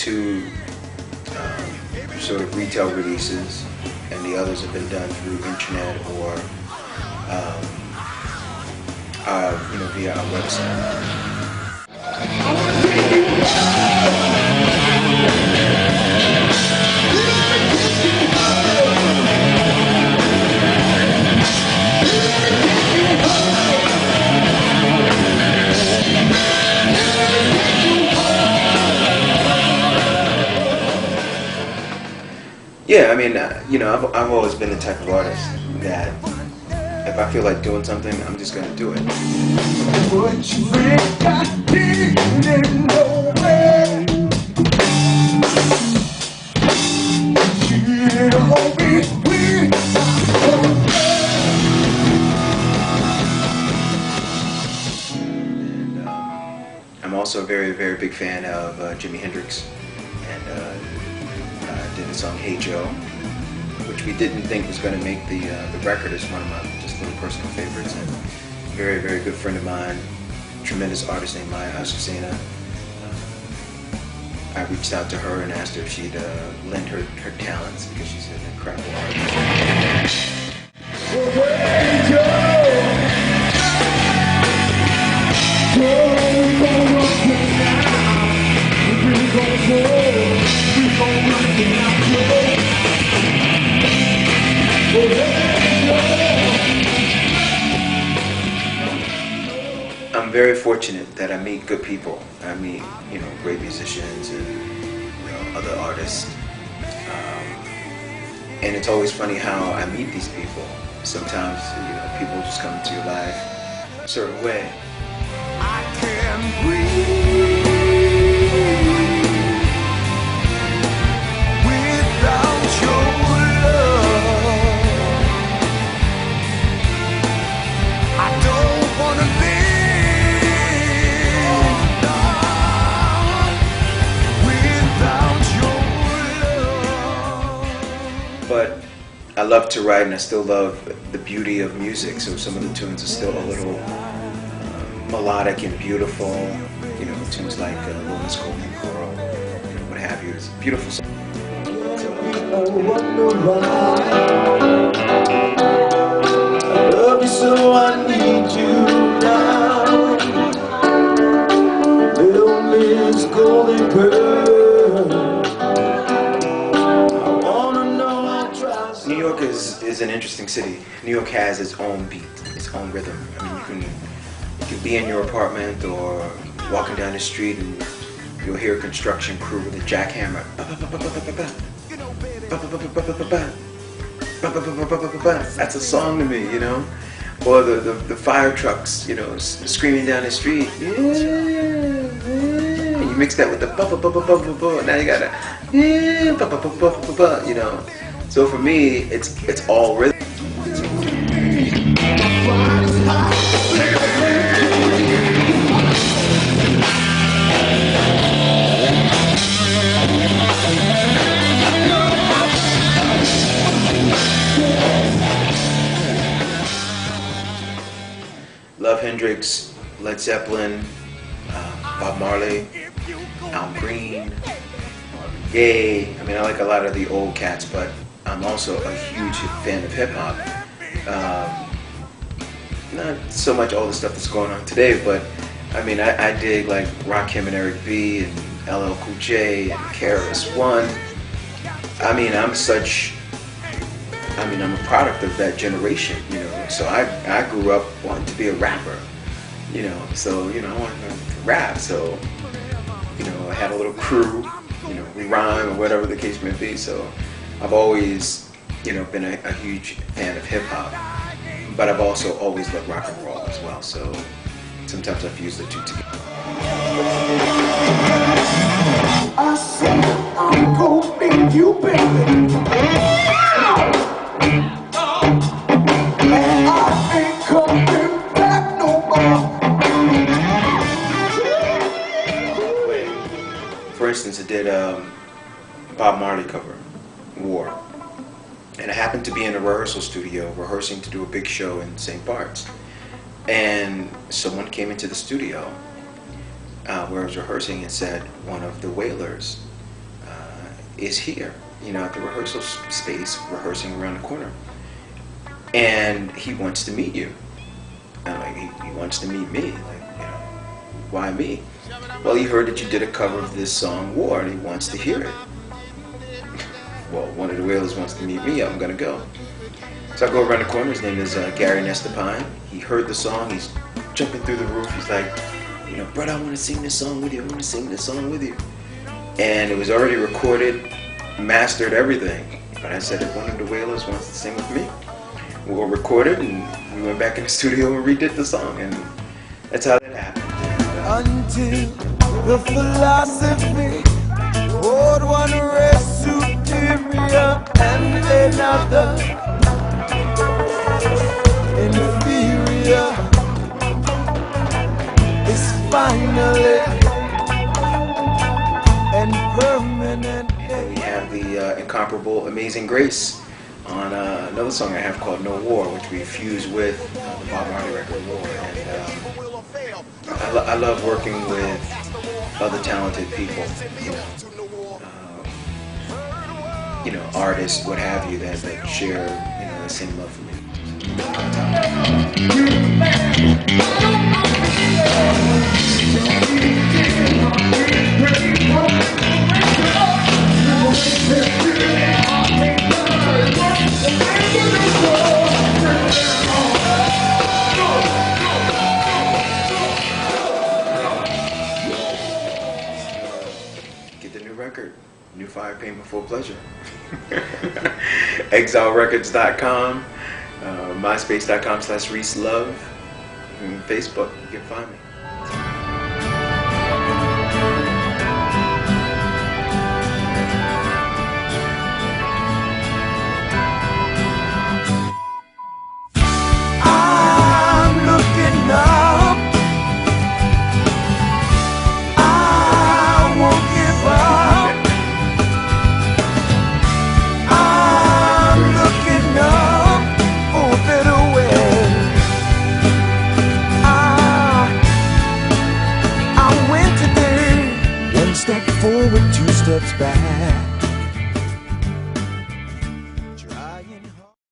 two sort of retail releases, and the others have been done through internet or via our website. Yeah, I mean, I've always been the type of artist that if I feel like doing something, I'm just gonna do it. And I'm also a very, very big fan of Jimi Hendrix, and did the song Hey Joe, which we didn't think was going to make the record. It's one of my just little personal favorites, and very, very good friend of mine, tremendous artist named Maya Azucena. I reached out to her and asked her if she'd lend her talents because she's an incredible artist. Hey Joe! I'm very fortunate that I meet good people. I meet, great musicians and other artists. And it's always funny how I meet these people. Sometimes, people just come into your life a certain way. I can breathe. But I love to write, and I still love the beauty of music, so some of the tunes are still a little melodic and beautiful, tunes like Woman's Golden Girl, what have you. It's a beautiful song. I wonder why I love you so I need you now, little Miss Golden Girl. New York is an interesting city. New York has its own beat, its own rhythm. I mean, you can be in your apartment or walking down the street and you'll hear a construction crew with a jackhammer. That's a song to me, Or the fire trucks, screaming down the street. You mix that with the now you got a So for me, it's all rhythm. Love Hendrix, Led Zeppelin, Bob Marley, Al Green, Gaye. I mean, I like a lot of the old cats, but I'm also a huge fan of hip hop. Not so much all the stuff that's going on today, but I mean, I dig like Rakim and Eric B and LL Cool J and KRS-One. I mean, I'm a product of that generation, So I grew up wanting to be a rapper, So I wanted to rap. So I had a little crew, we rhyme or whatever the case may be. So I've always, been a huge fan of hip hop, but I've also always loved rock and roll as well. So sometimes I've used the two together. I said I'm gonna be you, baby. And I ain't coming back no more. For instance, I did Bob Marley cover, War. And I happened to be in a rehearsal studio rehearsing to do a big show in St. Bart's. And someone came into the studio where I was rehearsing and said one of the Wailers is here, at the rehearsal space, rehearsing around the corner. And he wants to meet you. And like, he wants to meet me. Like, why me? Well, he heard that you did a cover of this song, War, and he wants to hear it. Well, one of the Wailers wants to meet me, I'm gonna go. So I go around the corner, his name is Gary Nestapine. He heard the song, he's jumping through the roof, he's like, brother, I wanna sing this song with you, I wanna sing this song with you. And it was already recorded, mastered, everything. But I said, if one of the Wailers wants to sing with me, we'll record it, and we went back in the studio and redid the song, and that's how that happened. Until the philosophy, hold one race superior and another inferior, is finally and permanent. And we have the incomparable Amazing Grace on another song I have called No War, which we fuse with the Bob Marley record War. And I love working with other talented people, artists, what have you, that share, the same love for me. Get the new record, New Fire, Pain Before Pleasure. ExileRecords.com, MySpace.com/Reese Love, and Facebook, you can find me.